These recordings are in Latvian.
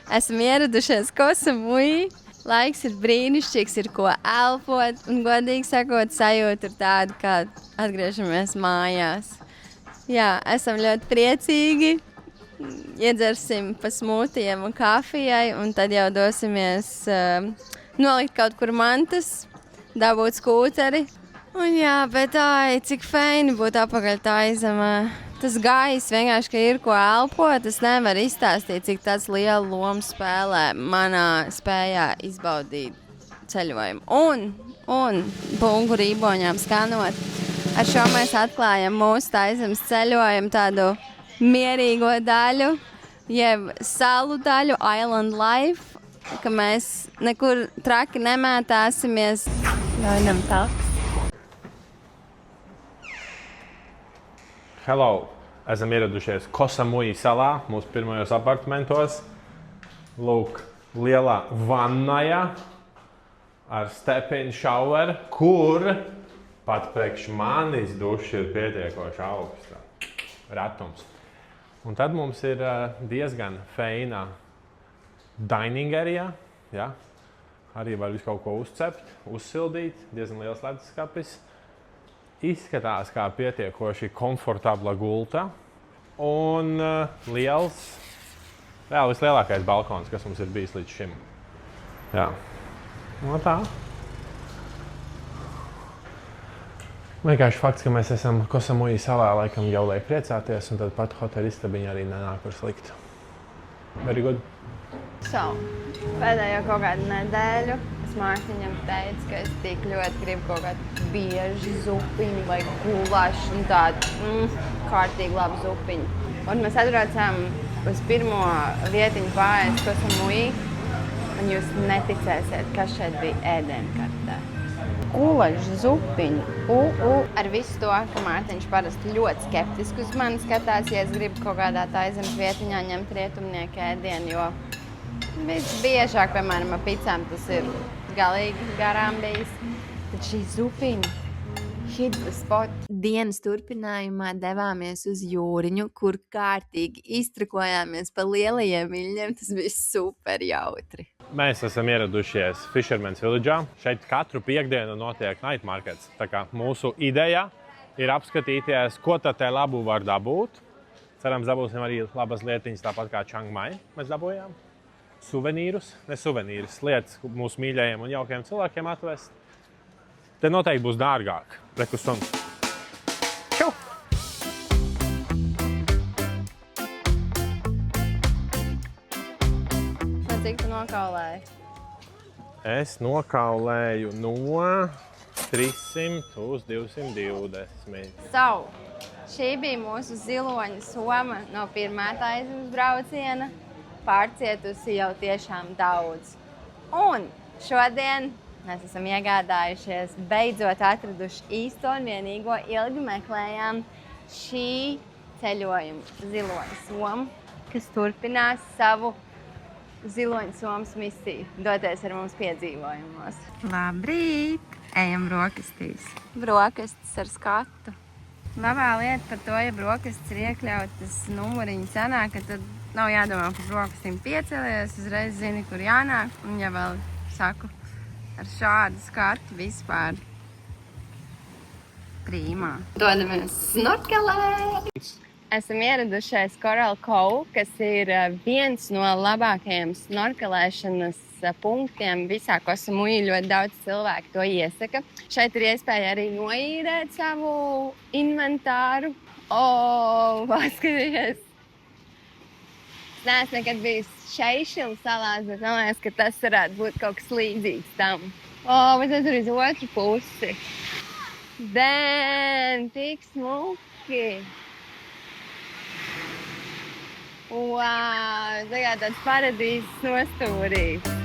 Esam ieradušies Koh Samui. Laiks ir brīnišķīgs, ir ko elpot, un godīgi sakot, sajūta ir tāda, kā atgriežamies mājās. Jā, esam ļoti priecīgi. Iedzersim pa smūtijiem un kafijai, un tad jau dosimies nolikt kaut kur mantas, dabūt skūteri. Un jā, bet cik feini būt apakaļ Taizemē. Tas gājis vienkārši, ka ir ko elpot. Es nevaru izstāstīt, cik tas lielu lomu spēlē manā spējā izbaudīt ceļojumu. Un bungu rīboņām skanot. Ar šo mēs atklājam mūsu Taizemes ceļojumu tādu mierīgo daļu, jeb salu daļu, island life, ka mēs nekur traki nemētāsimies. Gaidām taks. Hello! Esam ieradušies Koh Samui salā, mūsu pirmajos apartamentos. Lūk, lielā vannaja ar step-in shower, kur pat priekš manis duša ir pietiekoši augsta. Retums. Un tad mums ir diezgan feina dining area. Ja? Arī var visu kaut ko uzcept, uzsildīt. Diezgan liels leduskapis. Izskatās kā pietiekoši komfortabla gulta un liels, vēl vislielākais balkons, kas mums ir bijis līdz šim. Jā. No tā. Vienkārši fakts, ka mēs esam Koh Samui salā, laikam jau liek priecāties, un tad pat hoteļa istabiņa arī nenāk par sliktu. Very good. Pēdējo kaut kādu nedēļu es Mārtiņam teicu, ka es tik ļoti gribu kaut kādu bieži zupiņu vai gulašu un tādu kārtīgi labu zupiņu. Un mēs atbraucām uz pirmo vietiņu pārējais Koh Samui, un jūs neticēsiet, kas šeit bija ēdienkartē. Gulašu zupiņu. Ar visu to, ka Mārtiņš parasti ļoti skeptiski uz mani skatās, ja es gribu kaut kādā Taizemes vietiņā ņemt rietumnieku ēdienu, jo biežāk, piemēram, ar picām tas ir galīgi garām bijis. Tad šī zupiņa hit the spot. Dienas turpinājumā devāmies uz Jūriņu, kur kārtīgi iztrakojāmies pa lielajiem viļņiem. Tas bija super jautri. Mēs esam ieradušies Fisherman's Village'ā. Šeit katru piekdienu notiek night markets. Tā kā mūsu ideja ir apskatīties, ko tad te labu var dabūt. Cerams, dabūsim arī labas lietiņas, tāpat kā Chiang Mai mēs dabūjām. Suvenīrus, ne suvenīrus, lietas mūsu mīļajiem un jaukiem cilvēkiem atvest. Te noteikti būs dārgāk. Reku suns. Čau! Cik tu nokaulēji? Es nokaulēju no 300 uz 220. Šī bija mūsu ziloņa soma no pirmā Taizemes brauciena. Pārcietusi jau tiešām daudz. Un šodien mēs esam iegādājušies, beidzot atraduši īsto un vienīgo, ilgi meklējām šī ceļojuma ziloņa somu, kas turpinās savu ziloņa somas misiju, doties ar mums piedzīvojumos. Labrīt! Ejam brokastīs. Brokastis ar skatu. Labā lieta par to, ja brokastis ir iekļautas numuriņu cenā, ka tad nav jādomā par brokastīm piecelies, uzreiz zini, kur jānāk. Un ja vēl saku, ar šādu skatu vispār prīmā. Dodamies snorkelē! Esam ieradušies Coral Cove, kas ir viens no labākajiem snorkelēšanas punktiem visā Koh Samui. Ļoti daudz cilvēku to iesaka. Šeit ir iespēja arī noīrēt savu inventāru. Paskaties! Es neesmu nekad bijis Seišelu salās, bet man liekas, ka tas varētu būt kaut kas līdzīgs tam. Bet tas ir uz otru pusi. Dēn, tik smuki! Wow, tagad tāds paradīzes nostūrīs.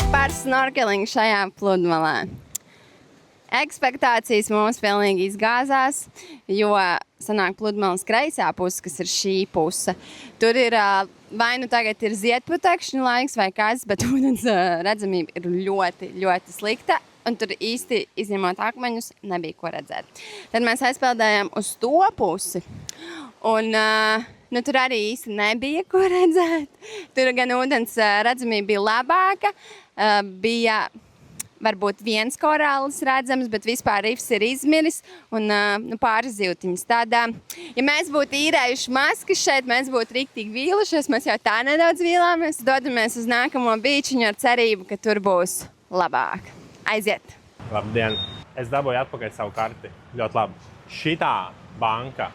Par snorkelingu šajā pludmalē. Ekspektācijas mums pilnīgi izgāzās, jo sanāk pludmales kreisā puse, kas ir šī puse. Tur ir vai nu tagad ir ziedputekšņu laiks vai kas, bet ūdens redzamība ir ļoti, ļoti slikta. Un tur īsti, izņemot akmeņus, nebija ko redzēt. Tad mēs aizpeldējām uz to pusi. Un tur arī īsti nebija ko redzēt. Tur gan ūdens redzamība bija labāka. Bija varbūt viens korālis redzams, bet vispār rifs ir izmiris un pāris zivtiņas. Tādā, ja mēs būtu īrējuši maskas šeit, mēs būtu riktīgi vīlušies. Mēs jau tā nedaudz vīlāmies. Dodamies uz nākamo bīčiņu ar cerību, ka tur būs labāk. Aiziet! Labdien! Es dabūju atpakaļ savu karti. Ļoti labi. Šitā banka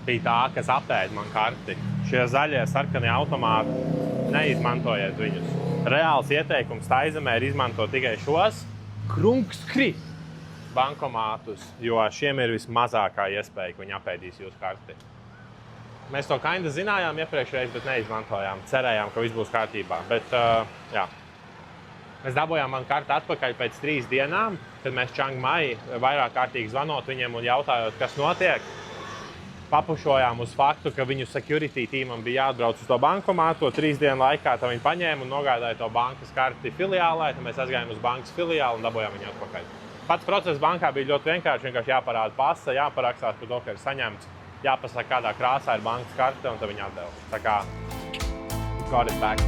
bija tā, kas apēda man karti. Šie zaļie sarkanie automāti, neizmantojiet viņus. Reāls ieteikums Taizemē ir izmantot tikai šos krungskri bankomātus, jo šiem ir vismazākā iespēja, ka viņi apēdīs jūsu karti. Mēs to kinda zinājām iepriekšreiz, bet neizmantojām. Cerējām, ka viss būs kārtībā. Bet, jā. Mēs dabūjām manu karti atpakaļ pēc 3 dienām, kad mēs Čangmai vairāk kārtīgi zvanot viņiem un jautājot, kas notiek. Papušojām uz faktu, ka viņu security teamam bija jāatbrauc uz to bankomātu. 3 dienu laikā viņi paņēma un nogādāja to bankas karti filiālē. Tad mēs aizgājām uz bankas filiāli un dabūjām viņu atpakaļ. Pats process bankā bija ļoti vienkārši jāparāda pasa, jāparakstās par to, ka ir saņemts, jāpasaka, kādā krāsā ir bankas karte un tad viņi atdeva. Tā kā got it back.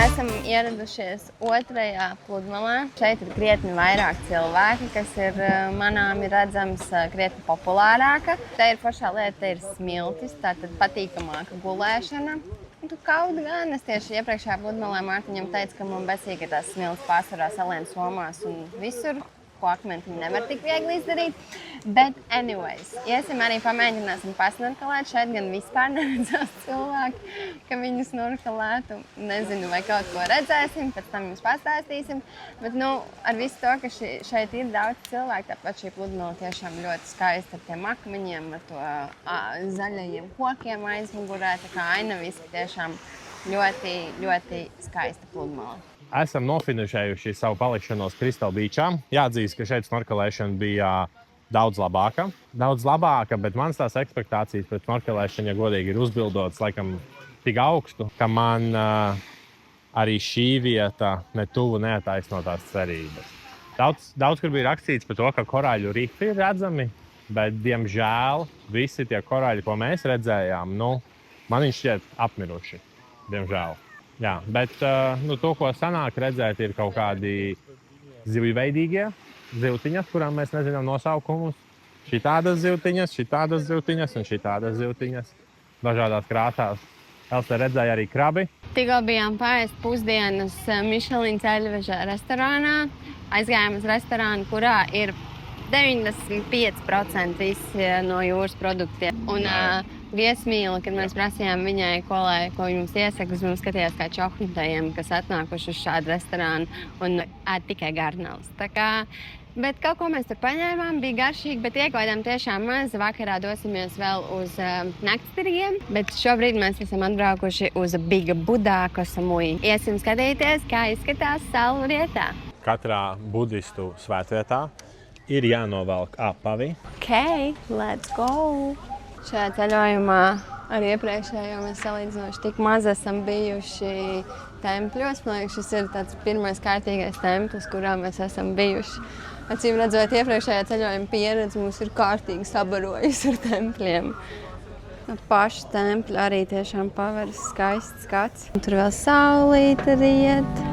Esam ieradušies otrajā pludmalē. Šeit ir krietni vairāk cilvēki, kas ir manāmi redzams krietni populārāka. Te ir foršā lieta, te ir smiltis, tātad patīkamāka gulēšana. Un tu kaut gan, es tieši iepriekšējā pludmalē Mārtiņam teicu, ka man besīk, ka tās smiltis pārsvarā salien somās un visur, ko akmentiņi nevar tik viegli izdarīt. Bet anyways, iesim arī pamēģināsim pasnorkelēt. Šeit gan vispār neredzās cilvēki, ka viņus snorkelētu. Nezinu, vai kaut ko redzēsim, pēc tam jums pastāstīsim. Bet, ar visu to, ka šeit ir daudz cilvēku, tāpat šī pludmale tiešām ļoti skaista ar tiem akmeņiem, ar to zaļajiem kokiem aizmugurē. Tā kā ainaviski tiešām ļoti, ļoti skaista pludmale. Esam nofinišējuši savu palikšanos Crystal Beachā. Jāatzīst, ka šeit snorkelēšana bija daudz labāka, bet manas tās ekspektācijas pret snorkelēšanu, ja godīgi, ir uzbildotas laikam tik augstu, ka man arī šī vieta netuvu neataisno tās cerības. Daudz kur bija rakstīts par to, ka korāļu rifi ir redzami, bet, diemžēl, visi tie korāļi, ko mēs redzējām, man viņš šķiet apmiruši, diemžēl. Jā, bet to, ko sanāk redzēt, ir kaut kādi zivjuveidīgie zivtiņas, kurām mēs nezinām nosaukumus. Šitādas zivtiņas un šitādas zivtiņas. Dažādās krāsās. Elsa redzēja arī krabi. Tikko bijām paēst pusdienas Michelin ceļveža restorānā. Aizgājām uz restorānu, kurā ir 95% visi no jūras produktiem. Un viesmīla, kad mēs prasījām viņai, ko viņa mums iesaka, mums skatījās kā čohņutajiem, kas atnākuši uz šādu restorānu un ēd tikai garnāls. Bet kaut ko mēs tur paņēmām, bija garšīgi, bet iekodām tiešām maz. Vakarā dosimies vēl uz naktstirgiem, bet šobrīd mēs esam atbraukuši uz Biga Budā, Koh Samui. Iesim skatīties, kā izskatās salu rietā. Katrā budistu svētvietā ir jānovelk apavi. Okay, let's go! Šajā ceļojumā ar iepriekšējo mēs salīdzinoši tik maz esam bijuši tempļos. Man liekas, šis ir tāds pirmais kārtīgais templis, kurā mēs esam bijuši. Acīm redzot, iepriekšējā ceļojuma pieredze mums ir kārtīgi sabarojusi ar tempļiem. Paši tempļi arī tiešām paveras skaists skats. Tur vēl saulīte riet.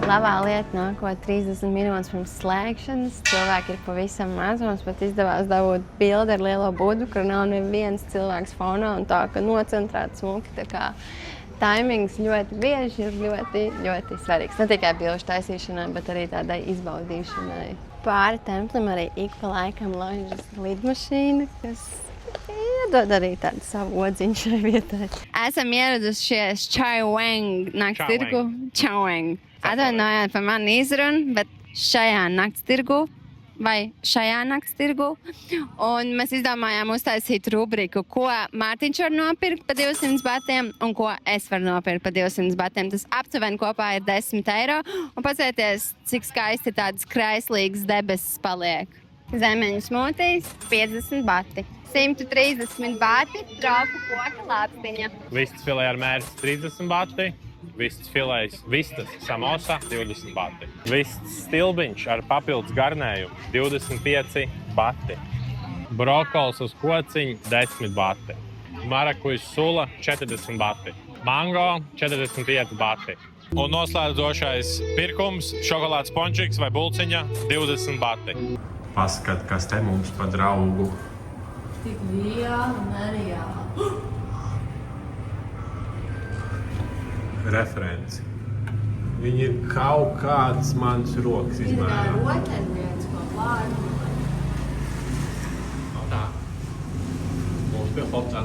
Labā lieta nākot 30 minūtes pirms slēgšanas. Cilvēki ir pavisam maz. Mums pat izdevās dabūt bildi ar lielo budu, kur nav neviens cilvēks fonā un tā, ka nocentrēta smuki. Tā kā taimings ļoti bieži ir ļoti, ļoti svarīgs. Ne tikai bilžu taisīšanai, bet arī tādai izbaudīšanai. Pāri templim arī ik pa laikam ložas lidmašīna, kas iedod arī tādu savu odziņu šai vietai. Esam ieradušies Chai Wang naktstirgu. Chai Wang. Atvainojiet par mani izrunu, bet šajā nakts tirgu, un mēs izdomājām uztaisīt rubriku, ko Mārtiņš var nopirkt par 200 batiem un ko es varu nopirkt par 200 batiem. Tas aptuveni kopā ir 10 eiro, un paskatieties, cik skaisti tādas kraislīgas debesis paliek. Zemeņu smūtijs, 50 bati. 130 bati, trauku koka lāpstiņa. Vistas filē ar mērci 30 bati. Vistas filējas, vistas samosa 20 bati. Vistas stilbiņš ar papildus garnējumu 25 bati. Brokols uz kociņu 10 bati. Marakujas sula 40 bati. Mango 45 bati. Un noslēdzošais pirkums šokolādes pončiks vai bulciņa 20 bati. Paskat, kas te mums pa draugu. Tik liela un nereāla. Referenci. Viņi ir kaut kāds mans rokas izmērā. Ir rotaļlietas, ko plānu. Tā. Mums pie fotā.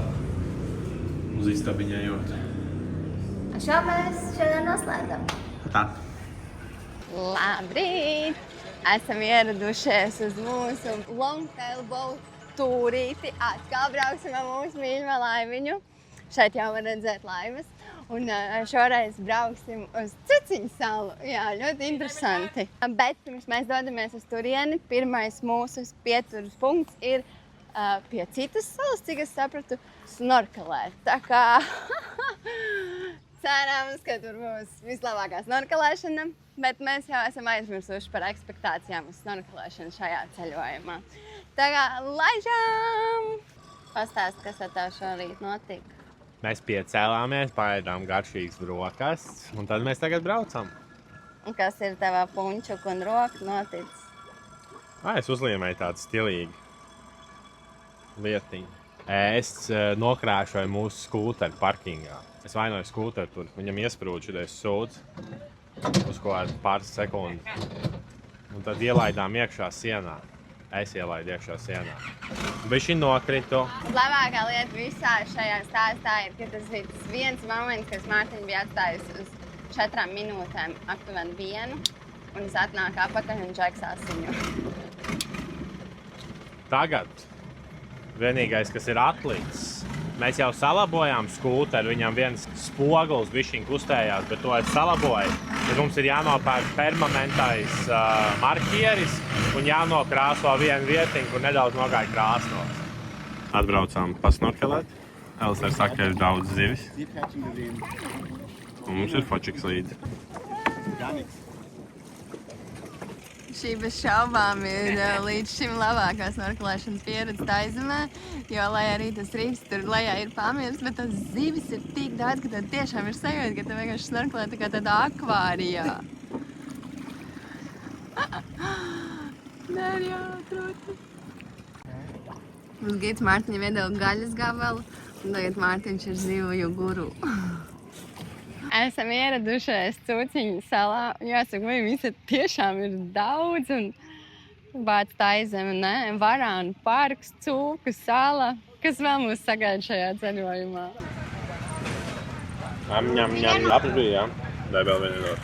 Uz istabiņējot. Šo mēs šodien noslēdzam. Tā. Labrīt! Esam ieradušies uz mūsu longtail boat tūrīti. Atkal brauksim ar mūsu mīļo laiviņu. Šeit jau var redzēt laivas. Un šoreiz brauksim uz Ciciņu salu. Jā, ļoti interesanti. Bet pirms mēs dodamies uz turieni, pirmais mūsu pieturas punkts ir pie citas salas, cik es sapratu, snorkelēt. Tā kā cerams, ka tur būs vislabākā snorkelēšana, bet mēs jau esam aizmirsuši par ekspektācijām uz snorkelēšanu šajā ceļojumā. Tā kā laižam! Pastāst, kas ar tev šorīt notika. Mēs piecēlāmies, paēdām garšīgas brokastis, un tad mēs tagad braucam. Un kas ir tavā punčuku un roku noticis? Es uzliemēju tādu stilīgu lietiņu. Es nokrāšoju mūsu skūteru parkingā. Es vainoju skūteru tur, viņam iesprūd šitais sūds uz kaut pāris sekundi. Un tad ielaidām iekšā sienā. Es ielaidu iekšā sienā. Bišķi nokritu. Labākā lieta visā šajā stāstā ir, ka tas bija tas viens moments, kas Mārtiņa bija atstājusi uz 4 minūtēm aptuveni vienu, un es atnāku apakaļ un Džeks asiņo. Tagad vienīgais, kas ir atlicis, mēs jau salabojām skūteru, viņam viens spoguls bišķiņ kustējās, bet to es salaboju. Tad mums ir jānopērk permanentais marķieris un jānokrāso vienu vietiņu, kur nedaudz nogāja krāsnos. Atbraucām pasnorkelēt. Elsner saka, ka ir daudz zivis. Un mums ir fočiks līdzi. Šī bez šaubām ir līdz šim labākā snorkelēšanas pieredze Taizemē, jo, lai arī tas rīks tur lejā ir pamiers, bet tas zivis ir tik daudz, ka tad tiešām ir sajūta, ka tu vienkārši snorkelē tā kā tādā akvārijā. Nē, jā, trūti. Mums gids Mārtiņam iedeva gaļas gabalu, un tagad Mārtiņš ir zivju guru. Esam ieradušies Cūciņu salā. Jāsaka, vai visi tiešām ir daudz un bāc Taizeme, ne? Varānu parks, Cūku sala. Kas vēl mūs sagaida šajā ceļojumā? Ņem, labs bija, jā? Dai vēl vienu dot.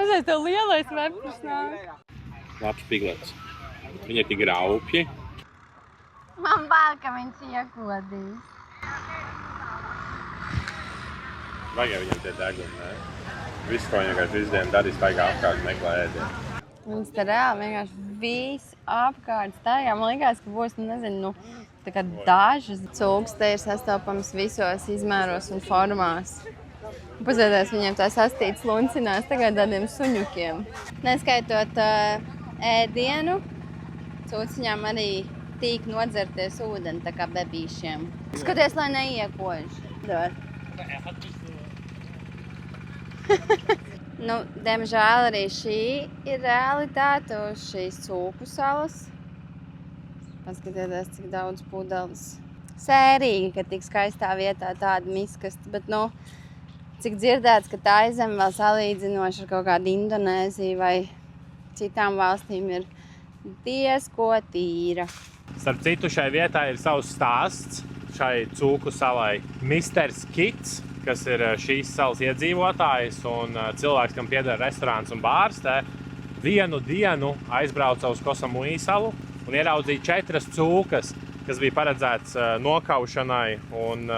Kas tev lielais vepris nāk? Labs piglets. Viņi ir tik raupji. Man bail, ka viņš iekodīs. Vajag viņam tie deguni, ne? Visu, ko viņi vienkārši visu dienu darīs, staigā apkārt meklē ēdienu. Viņas te reāli vienkārši visu apkārt staigā. Man likās, ka būs, nezinu, tā kā dažas cūkas te ir sastopams visos izmēros un formās. Paskatieties, viņiem tās astītes luncinās tagad tādiem suņukiem. Neskaitot ēdienu, cūciņām arī tīk nodzerties ūdeni, tā kā bebīšiem. Skaties, lai neiekož. Nu, diemžēl arī šī ir realitāte uz šīs Cūku salas. Paskatieties, cik daudz pudeles. Sērīgi, ka tik skaistā vietā tāda miskasta, bet, nu, cik dzirdēts, ka Taizeme vēl salīdzinoši ar kaut kādu Indonēziju vai citām valstīm ir diezko tīra. Starp citu, šai vietā ir savs stāsts šai Cūku salai. Misters Kits kas ir šīs salas iedzīvotājs un cilvēks, kam pieder restorāns un bārs, te vienu dienu aizbrauca uz Kosamui salu un ieraudzīja 4 cūkas, kas bija paredzēts nokaušanai un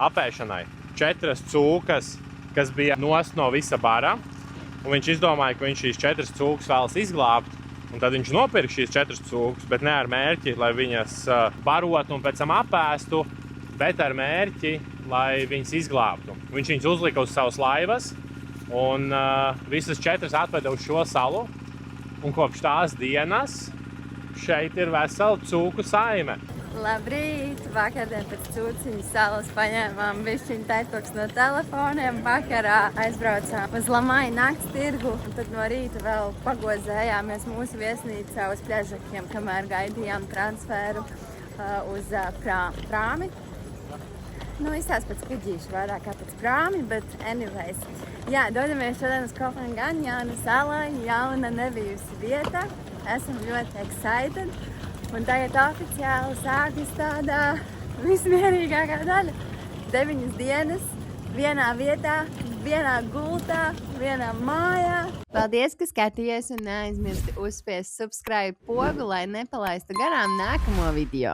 apēšanai. 4 cūkas, kas bija nost no visa bara, un viņš izdomāja, ka viņš šīs 4 cūkas vēlas izglābt, un tad viņš nopirka šīs 4 cūkas, bet ne ar mērķi, lai viņas barotu un pēc tam apēstu, bet ar mērķi, lai viņas izglābtu. Viņš viņas uzlika uz savas laivas, un visas 4 atveda uz šo salu, un kopš tās dienas šeit ir vesela cūku saime. Labrīt! Vakardien pēc Cūciņas salas paņēmām bišķiņu taipoks no telefoniem. Vakarā aizbraucām uz Lamai nakts tirgu. Un tad no rīta vēl pagozējāmies mūsu viesnīcā uz Pļežakiem, kamēr gaidījām transferu uz prāmi. Nu, izsās pēc kuģīšu vairāk kā pēc prāmi, bet anyways. Jā, dodamies šodien uz Kopangaņānu salā, jauna nebijusi vieta. Esam ļoti excited. Un tagad oficiāli sākas tādā vismierīgākā daļa. 9 dienas, vienā vietā, vienā gultā, vienā mājā. Paldies, ka skatījies un neaizmirsti uzspiest subscribe pogu, lai nepalaistu garām nākamo video.